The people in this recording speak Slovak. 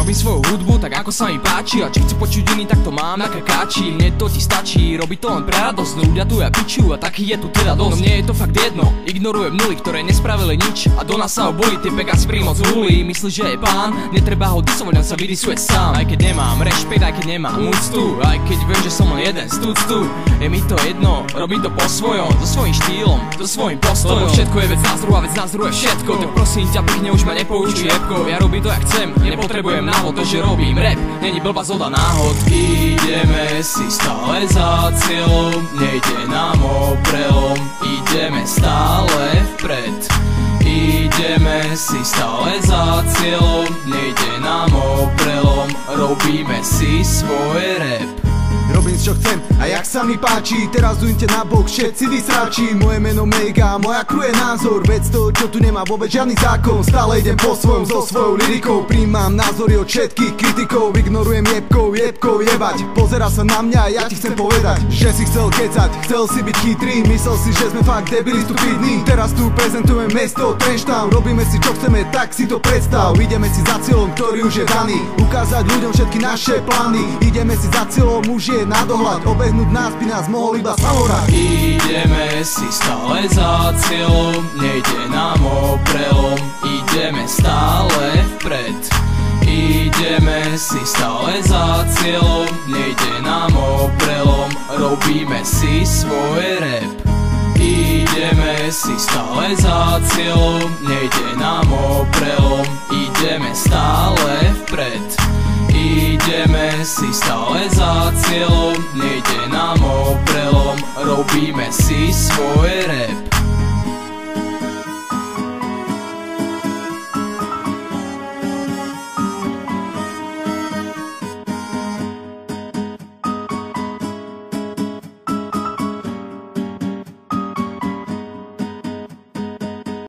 robím svoju hudbu tak ako sa mi páči, a či chcú počuť iný, tak to mám na krkáči. Mne to ti stačí, robí to len pre radosť, ľudia tu ja pičujú a taký je tu teda dosť. No mne je to fakt jedno, ignorujem nuly, ktoré nespravili nič a do nás sa obolí, tie Pegas pri moc hulí. Myslí, že je pán, netreba ho disovať, on sa vydisuje sám. Aj keď nemám rešpekt, aj keď nemám úctu, aj keď viem, že som len jeden z tuctu, je mi to jedno, robí to po svojom, so svojím štýlom, so svojím postojom. Lebo všetko je vec názoru a vec názoru je všetko. Tak prosím ťa pekne, už ma nepoučuj jebko. Ja robím to jak chcem, nepotrebujem návod, to že robím rap, není blbá zoda náhod. Ideme si stále za cieľom, nejde nám o prelom, ideme stále vpred. Ideme si stále za cieľom, nejde nám o prelom, robíme si svoj rap. Robím čo chcem a jak sa mi páči, teraz dujte na bok všetci vysráči. Moje meno Mega, moja crew je názor, vec to, čo tu nemá vôbec žiadny zákon. Stále idem po svojom so svojou lyrikou, príjmam názory od všetkých kritikov, ignorujem jebkov jebať. Pozera sa na mňa a ja ti chcem povedať, že si chcel kecať, chcel si byť chytrý, myslel si, že sme fakt debili stupidní. Teraz tu prezentujeme mesto Trenchtown, robíme si čo chceme, tak si to predstav. Ideme si za cieľom, ktorý už je daný, ukázať ľuďom všetky naše plány. Ideme si za cieľom, už je na dohľad, obehnúť nás by nás mohol iba samovrať. Ideme si stále za cieľom, nejde nám o prelom, ideme stále vpred. Ideme si stále za cieľom, nejde nám o prelom, robíme si svoj rap. Ideme si stále za cieľom, nejde nám o prelom, ideme stále vpred. Ideme si stále za cieľom, nejde nám o prelom, robíme si svoj rap.